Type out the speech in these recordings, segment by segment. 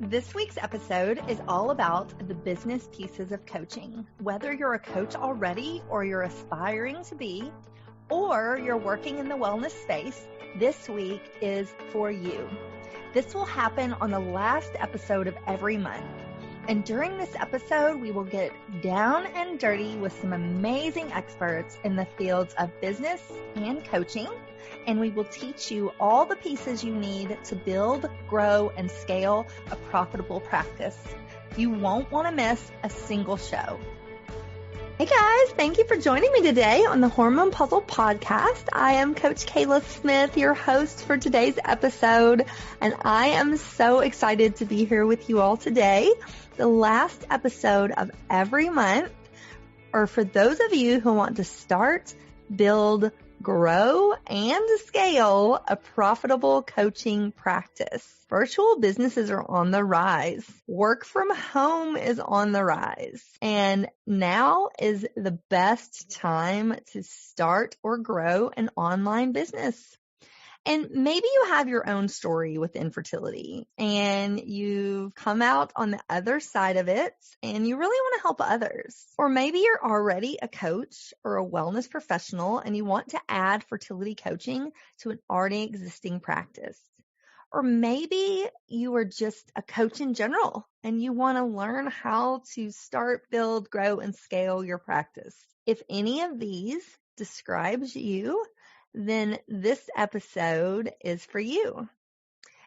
This week's episode is all about the business pieces of coaching. Whether you're a coach already or you're aspiring to be, or you're working in the wellness space, this week is for you. This will happen on the last episode of every month. And during this episode, we will get down and dirty with some amazing experts in the fields of business and coaching. And we will teach you all the pieces you need to build, grow, and scale a profitable practice. You won't want to miss a single show. Hey guys, thank you for joining me today on the Hormone Puzzle Podcast. I am Coach Kela Smith, your host for today's episode, and I am so excited to be here with you all today. The last episode of every month, or for those of you who want to start, build, grow, and scale a profitable coaching practice. Virtual businesses are on the rise. Work from home is on the rise. And now is the best time to start or grow an online business. And maybe you have your own story with infertility and you've come out on the other side of it and you really want to help others. Or maybe you're already a coach or a wellness professional and you want to add fertility coaching to an already existing practice. Or maybe you are just a coach in general and you want to learn how to start, build, grow, and scale your practice. If any of these describes you, then this episode is for you.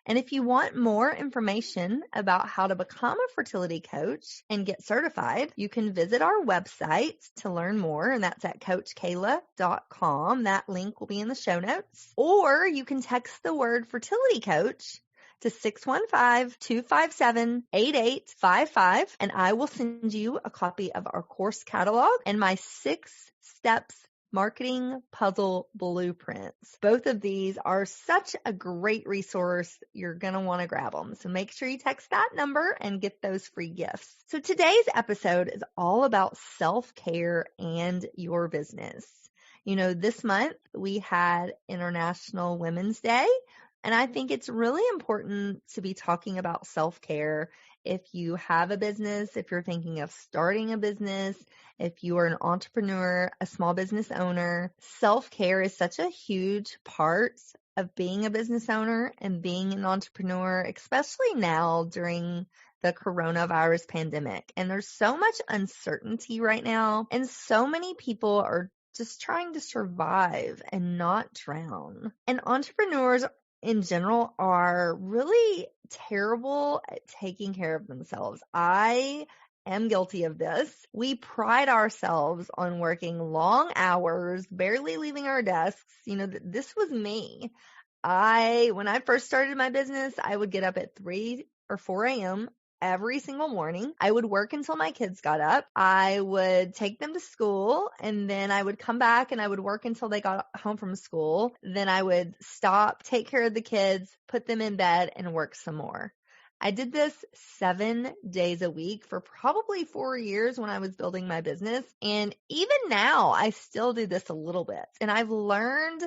And if you want more information about how to become a fertility coach and get certified, you can visit our website to learn more, and that's at coachkela.com. That link will be in the show notes. Or you can text the word fertility coach to 615-257-8855, and I will send you a copy of our course catalog and my 6 steps marketing puzzle blueprints. Both of these are such a great resource. You're going to want to grab them. So make sure you text that number and get those free gifts. So today's episode is all about self-care and your business. You know, this month we had International Women's Day, and I think it's really important to be talking about self-care. If you have a business, if you're thinking of starting a business, if you are an entrepreneur, a small business owner, self-care is such a huge part of being a business owner and being an entrepreneur, especially now during the coronavirus pandemic. And there's so much uncertainty right now, and so many people are just trying to survive and not drown. And entrepreneurs in general are really terrible at taking care of themselves. I am guilty of this. We pride ourselves on working long hours, barely leaving our desks. You know, this was me. When I first started my business, I would get up at 3 or 4 a.m. every single morning. I would work until my kids got up. I would take them to school, and then I would come back and I would work until they got home from school. Then I would stop, take care of the kids, put them in bed, and work some more. I did this 7 days a week for probably 4 years when I was building my business. And even now, I still do this a little bit. And I've learned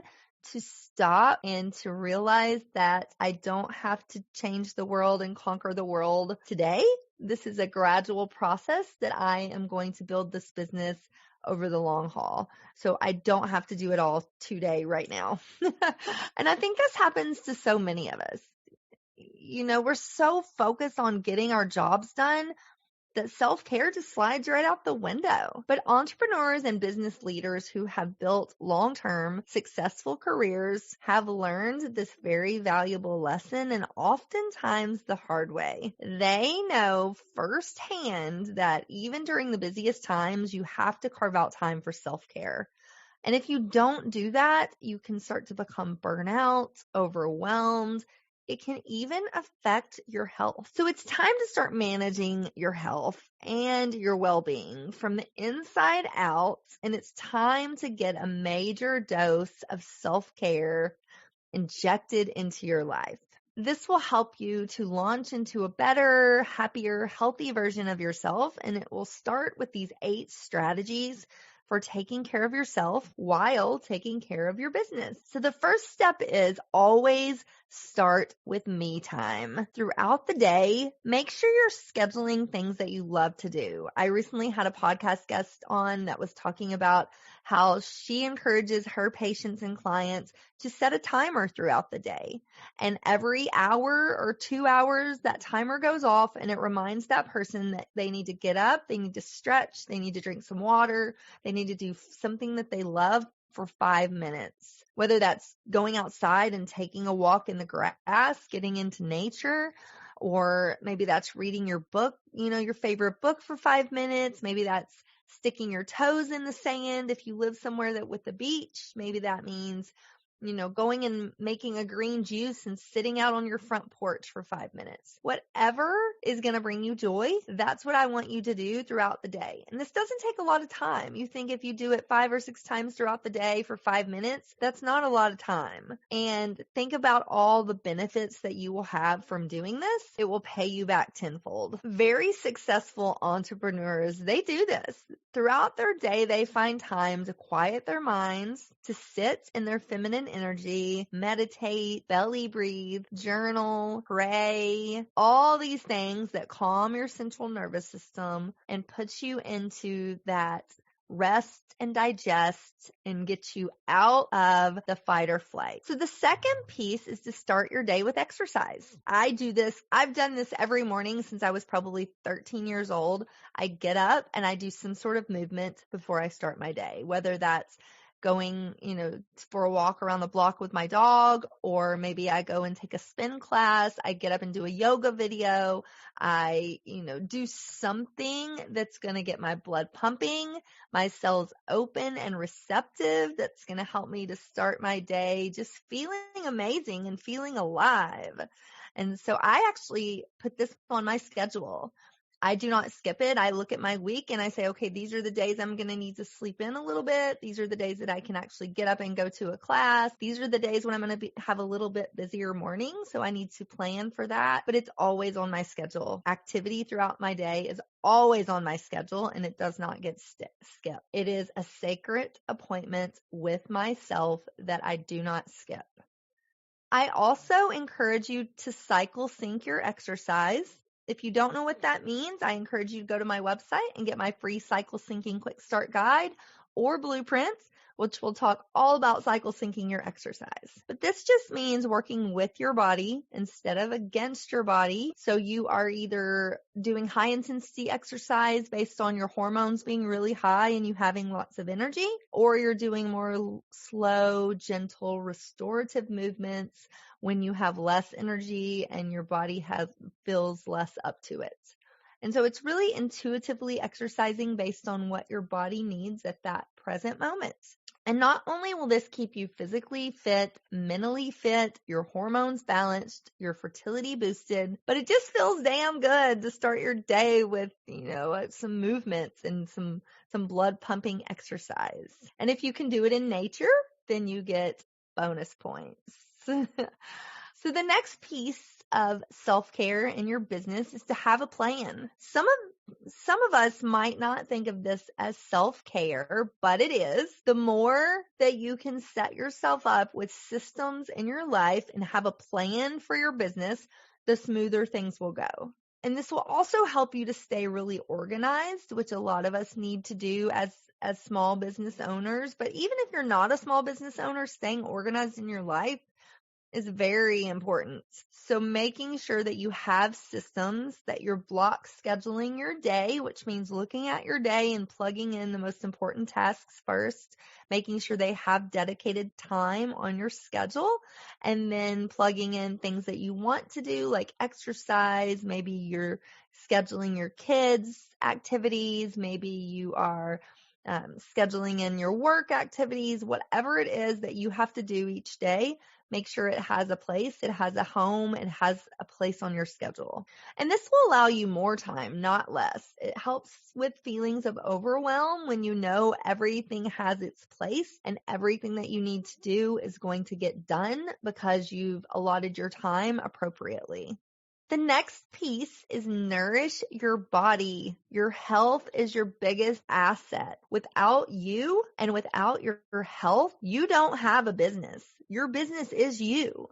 to stop and to realize that I don't have to change the world and conquer the world today. This is a gradual process that I am going to build this business over the long haul. So I don't have to do it all today right now. And I think this happens to so many of us. You know, we're so focused on getting our jobs done that self-care just slides right out the window. But entrepreneurs and business leaders who have built long-term successful careers have learned this very valuable lesson, and oftentimes the hard way. They know firsthand that even during the busiest times, you have to carve out time for self-care. And if you don't do that, you can start to become burnout, overwhelmed. It can even affect your health. So it's time to start managing your health and your well-being from the inside out. And it's time to get a major dose of self-care injected into your life. This will help you to launch into a better, happier, healthy version of yourself. And it will start with these 8 strategies for taking care of yourself while taking care of your business. So the first step is always start with me time. Throughout the day, make sure you're scheduling things that you love to do. I recently had a podcast guest on that was talking about how she encourages her patients and clients to set a timer throughout the day. And every hour or 2 hours, that timer goes off and it reminds that person that they need to get up, they need to stretch, they need to drink some water, they need to do something that they love for 5 minutes. Whether that's going outside and taking a walk in the grass, getting into nature, or maybe that's reading your book, your favorite book for 5 minutes. Maybe that's sticking your toes in the sand. If you live somewhere that with the beach, maybe that means going and making a green juice and sitting out on your front porch for 5 minutes. Whatever is going to bring you joy, that's what I want you to do throughout the day. And this doesn't take a lot of time. You think if you do it 5 or 6 times throughout the day for 5 minutes, that's not a lot of time. And think about all the benefits that you will have from doing this. It will pay you back tenfold. Very successful entrepreneurs, they do this. Throughout their day, they find time to quiet their minds, to sit in their feminine energy, meditate, belly breathe, journal, pray, all these things that calm your central nervous system and put you into that rest and digest and get you out of the fight or flight. So the second piece is to start your day with exercise. I do this. I've done this every morning since I was probably 13 years old. I get up and I do some sort of movement before I start my day, whether that's going, for a walk around the block with my dog, or maybe I go and take a spin class. I get up and do a yoga video. I, do something that's going to get my blood pumping, my cells open and receptive. That's going to help me to start my day just feeling amazing and feeling alive. And so I actually put this on my schedule. I do not skip it. I look at my week and I say, okay, these are the days I'm going to need to sleep in a little bit. These are the days that I can actually get up and go to a class. These are the days when I'm going to have a little bit busier morning. So I need to plan for that, but it's always on my schedule. Activity throughout my day is always on my schedule and it does not get skipped. It is a sacred appointment with myself that I do not skip. I also encourage you to cycle sync your exercise. If you don't know what that means, I encourage you to go to my website and get my free cycle syncing quick start guide or blueprints, which will talk all about cycle syncing your exercise. But this just means working with your body instead of against your body. So you are either doing high intensity exercise based on your hormones being really high and you having lots of energy, or you're doing more slow, gentle, restorative movements when you have less energy and your body feels less up to it. And so it's really intuitively exercising based on what your body needs at that present moment. And not only will this keep you physically fit, mentally fit, your hormones balanced, your fertility boosted, but it just feels damn good to start your day with, some movements and some blood pumping exercise. And if you can do it in nature, then you get bonus points. So the next piece of self-care in your business is to have a plan. Some of us might not think of this as self-care, but it is. The more that you can set yourself up with systems in your life and have a plan for your business, the smoother things will go. And this will also help you to stay really organized, which a lot of us need to do as small business owners. But even if you're not a small business owner, staying organized in your life is very important. So making sure that you have systems, that you're block scheduling your day, which means looking at your day and plugging in the most important tasks first, making sure they have dedicated time on your schedule, and then plugging in things that you want to do, like exercise. Maybe you're scheduling your kids' activities. Maybe you are scheduling in your work activities, whatever it is that you have to do each day. Make sure it has a place, it has a home, it has a place on your schedule. And this will allow you more time, not less. It helps with feelings of overwhelm when you know everything has its place and everything that you need to do is going to get done because you've allotted your time appropriately. The next piece is nourish your body. Your health is your biggest asset. Without you and without your health, you don't have a business. Your business is you.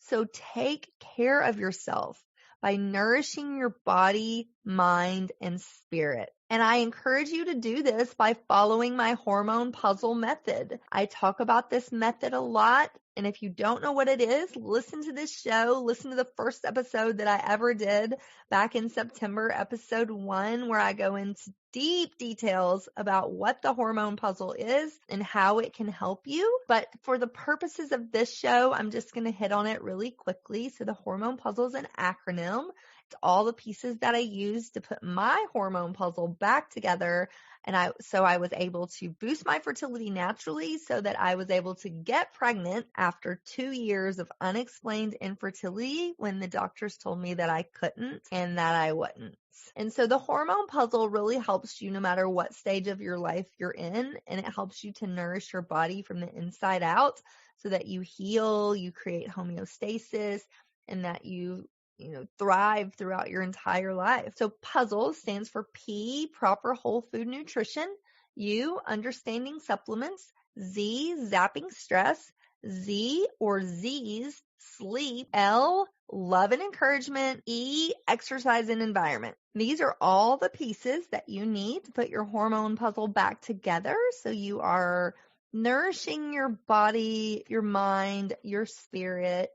So take care of yourself by nourishing your body, mind, and spirit. And I encourage you to do this by following my hormone puzzle method. I talk about this method a lot. And if you don't know what it is, listen to this show. Listen to the first episode that I ever did back in September, episode 1, where I go into deep details about what the hormone puzzle is and how it can help you. But for the purposes of this show, I'm just going to hit on it really quickly. So the hormone puzzle is an acronym. It's all the pieces that I use to put my hormone puzzle back together. And I was able to boost my fertility naturally so that I was able to get pregnant after 2 years of unexplained infertility when the doctors told me that I couldn't and that I wouldn't. And so the hormone puzzle really helps you no matter what stage of your life you're in, and it helps you to nourish your body from the inside out so that you heal, you create homeostasis, and that you thrive throughout your entire life. So puzzle stands for P, proper whole food nutrition, U, understanding supplements, Z, zapping stress, Z or Z's, sleep, L, love and encouragement, E, exercise and environment. These are all the pieces that you need to put your hormone puzzle back together so you are nourishing your body, your mind, your spirit,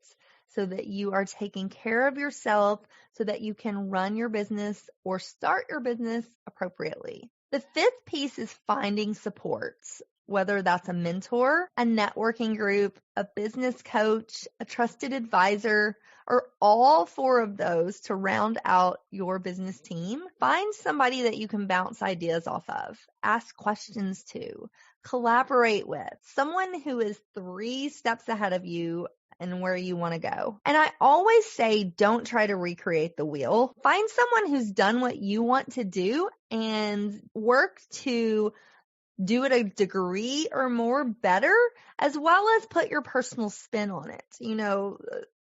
so that you are taking care of yourself so that you can run your business or start your business appropriately. The fifth piece is finding supports, whether that's a mentor, a networking group, a business coach, a trusted advisor, or all 4 of those to round out your business team. Find somebody that you can bounce ideas off of, ask questions to, collaborate with, someone who is 3 steps ahead of you and where you want to go. And I always say, don't try to recreate the wheel. Find someone who's done what you want to do and work to do it a degree or more better, as well as put your personal spin on it.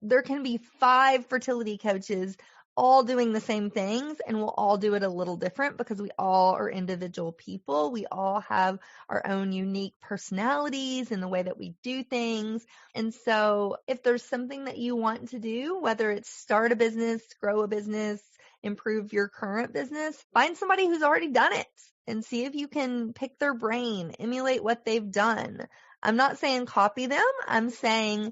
There can be 5 fertility coaches all doing the same things, and we'll all do it a little different because we all are individual people. We all have our own unique personalities and the way that we do things. And so if there's something that you want to do, whether it's start a business, grow a business, improve your current business, find somebody who's already done it and see if you can pick their brain, emulate what they've done. I'm not saying copy them. I'm saying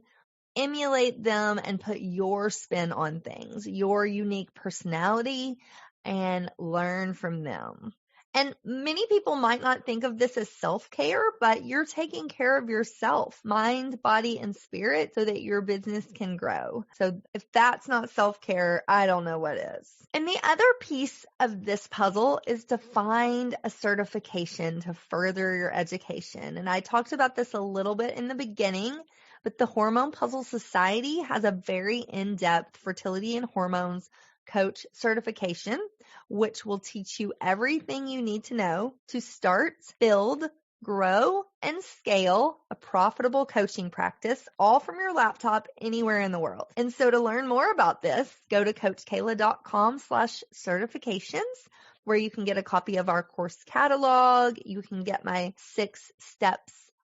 emulate them and put your spin on things, your unique personality, and learn from them. And many people might not think of this as self-care, but you're taking care of yourself, mind, body, and spirit so that your business can grow. So if that's not self-care, I don't know what is. And the other piece of this puzzle is to find a certification to further your education. And I talked about this a little bit in the beginning, but the Hormone Puzzle Society has a very in-depth fertility and hormones coach certification, which will teach you everything you need to know to start, build, grow, and scale a profitable coaching practice, all from your laptop anywhere in the world. And so to learn more about this, go to coachkela.com/certifications, where you can get a copy of our course catalog. You can get my 6 steps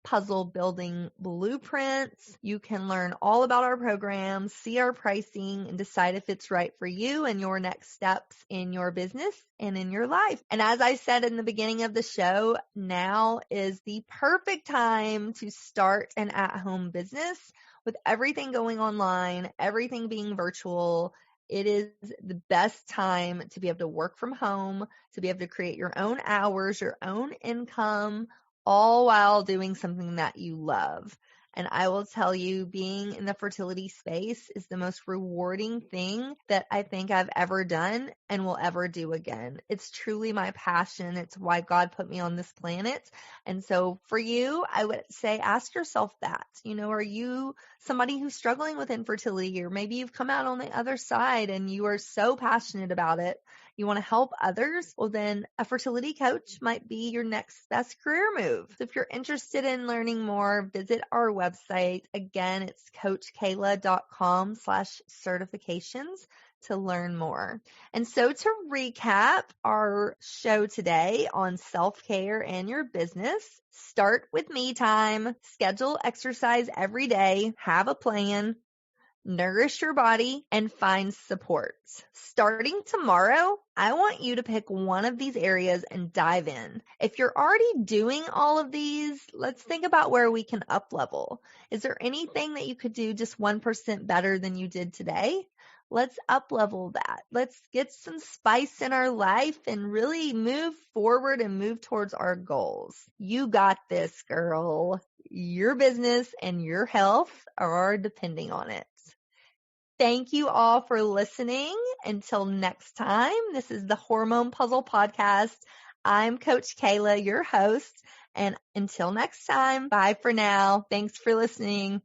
puzzle building blueprints. You can learn all about our programs, see our pricing, and decide if it's right for you and your next steps in your business and in your life. And as I said in the beginning of the show, now is the perfect time to start an at-home business with everything going online, everything being virtual. It is the best time to be able to work from home, to be able to create your own hours, your own income, all while doing something that you love. And I will tell you, being in the fertility space is the most rewarding thing that I think I've ever done and will ever do again. It's truly my passion. It's why God put me on this planet. And so for you, I would say, ask yourself that, are you somebody who's struggling with infertility, or maybe you've come out on the other side and you are so passionate about it, you want to help others? Well, then a fertility coach might be your next best career move. So if you're interested in learning more, visit our website. Again, it's coachkela.com/certifications to learn more. And so to recap our show today on self-care and your business, start with me time, schedule exercise every day, have a plan, nourish your body, and find support. Starting tomorrow, I want you to pick one of these areas and dive in. If you're already doing all of these, let's think about where we can up level. Is there anything that you could do just 1% better than you did today? Let's up level that. Let's get some spice in our life and really move forward and move towards our goals. You got this, girl. Your business and your health are depending on it. Thank you all for listening. Until next time, this is the Hormone Puzzle Podcast. I'm Coach Kayla, your host. And until next time, bye for now. Thanks for listening.